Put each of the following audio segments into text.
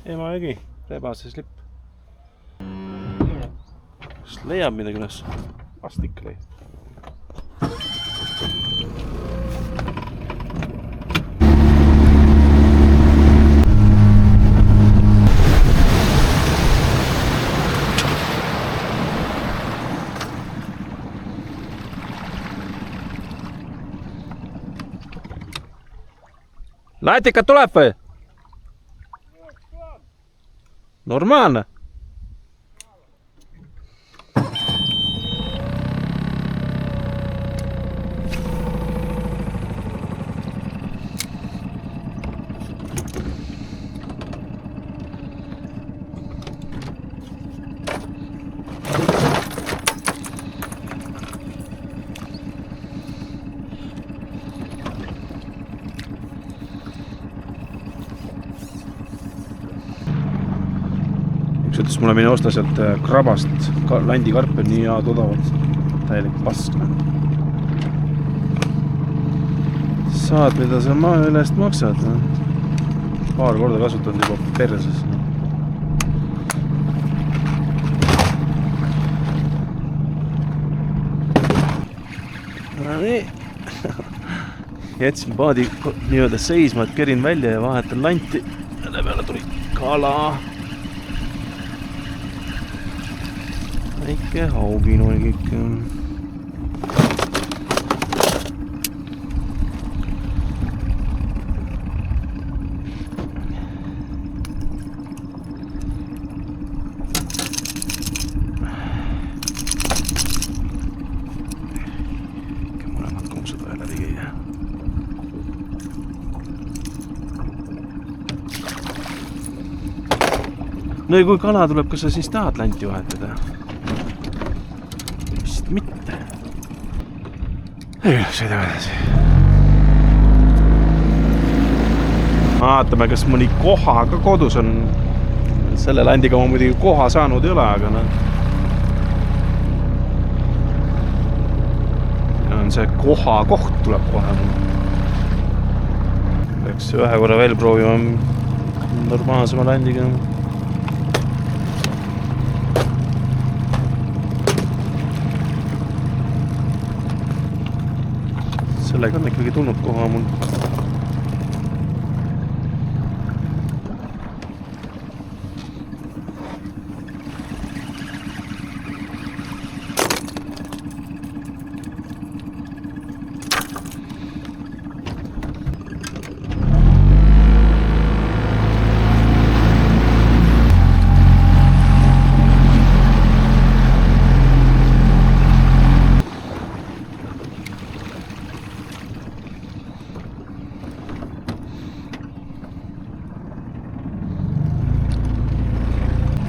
Emajõgi, rebase slipp. Kas leiab midagi üles? Vast ikka leiab. Laetikat tuleb või? Normaalne. Üks ütles mulle mine osta sealt krabast landikarpe nii head odavad. Täielik pask. Saad, mida sa maa ülest maksad. Paar korda kasutanud juba perses. Nii. Jätsin paadi nii-öelda seisma, et kerin välja ja vahetan lanti. Selle peale tuli kala. Väike hauginoeg ikka. Mõlemad kuusad veel läbi käia. No ja kui kala tuleb, kas sa siis tahad lanti vahetada? Mitte. Sõidame edasi. Vaatame, kas mõni koha ka kodus on. Selle landiga ma muidugi koha saanud ei ole, aga on see koha koht tuleb kohe. Peaks ühe korra veel proovima normaalsema landiga. Sellega on ikkagi tulnud koha mul.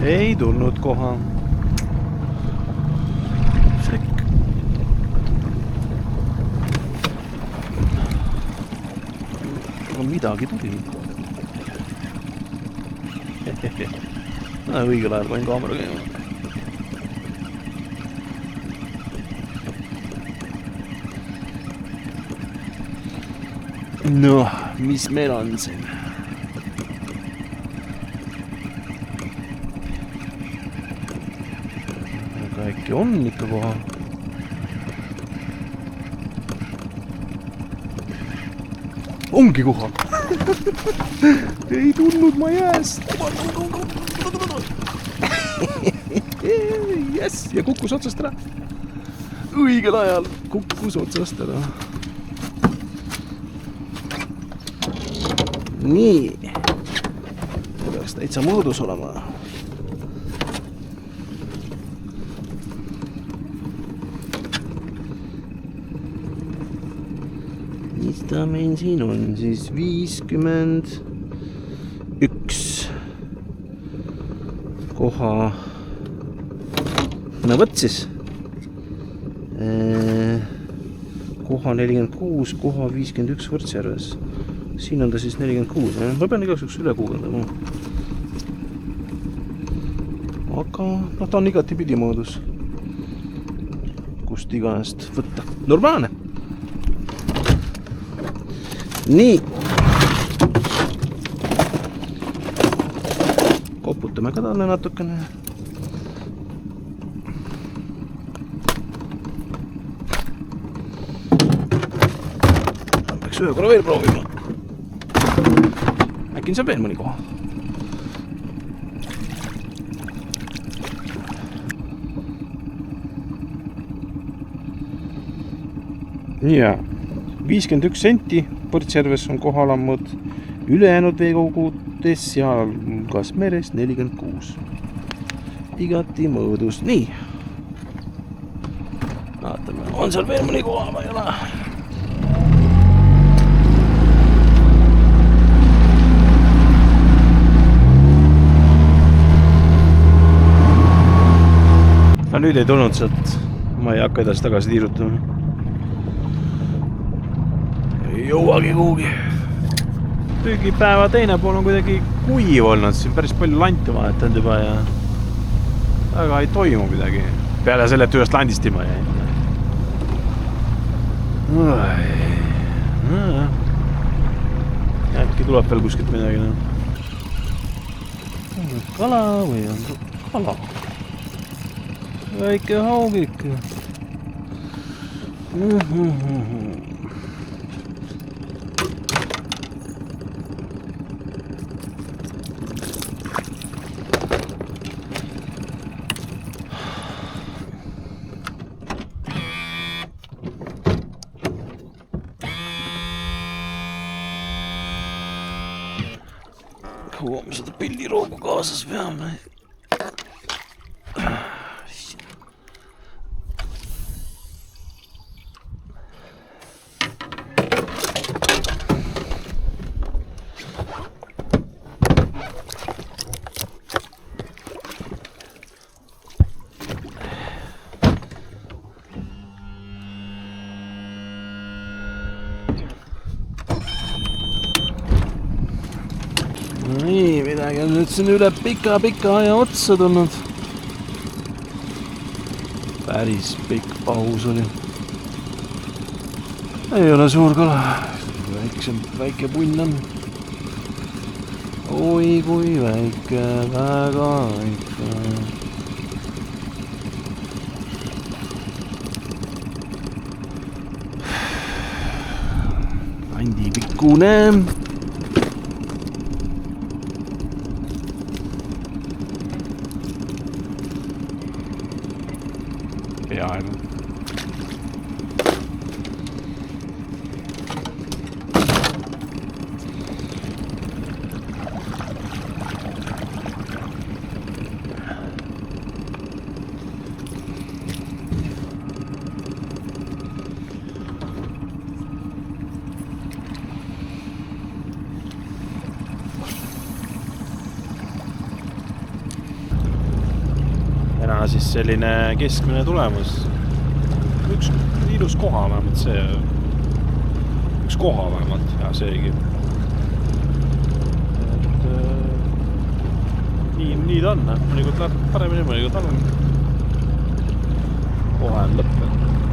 Ei tulnud koha. Sekk. Aga midagi tuli. Õigel ajal panin kaamera käima. Noh, mis meil on siin? Äkki on ikka koha. Ongi koha. Ei tulnud ma jääst. Yes, ja kukkus otsast ära. Õigel ajal kukkus otsast ära. Nii. Peaks täitsa mõõdus olema. Mis ta meil siin on? Siis 51 koha. No võt siis. Koha 46, koha 51 Võrtsjärves. Siin on ta siis 46. Ma pean igaks üks üle kuugendama. Aga ta on igati pidi moodus. Kust igast võtta. Normaalne. Nii. raputame ka talle natukene. Peaks ühe korra veel proovima. Äkki saab veel mõni koha. Ja 51 senti Põrtsjärves on kohalammud, ülejäänud veekogutes sealhulgas meres 46. Igati mõõdus. Nii. Vaatame, on seal veel mõni koha või ei ole? No nüüd ei tulnud sealt, ma ei hakka edasi tagasi tiirutama. Ei jõuagi kuhugi. Püügipäeva teine pool on kuidagi kuiv olnud, siin päris palju lante vahetanud juba ja väga ei toimu midagi. Peale selle, et ühest landist ilma jäi. Äkki tuleb veel kuskilt midagi. On kala või on kala? Väike haugik. Kaua me seda pilliroogu kaasas peame. Nii, midagi on nüüd siin üle pika aja otsa tulnud. Päris pikk paus oli. Ei ole suur kala. Väike punn on. Oi kui väike, väga väike. Andi pikkune. Peaaegu. Täna siis selline keskmine tulemus. Üks ilus koha vähemalt see. Üks koha vähemalt ja seegi. Nii ta on. Mõnikord läheb paremini, mõnikord halvemini. Kohe on lõpp.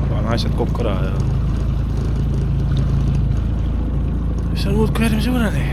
Panen asjad kokku ära ja mis on muud kui järgmise mõneni.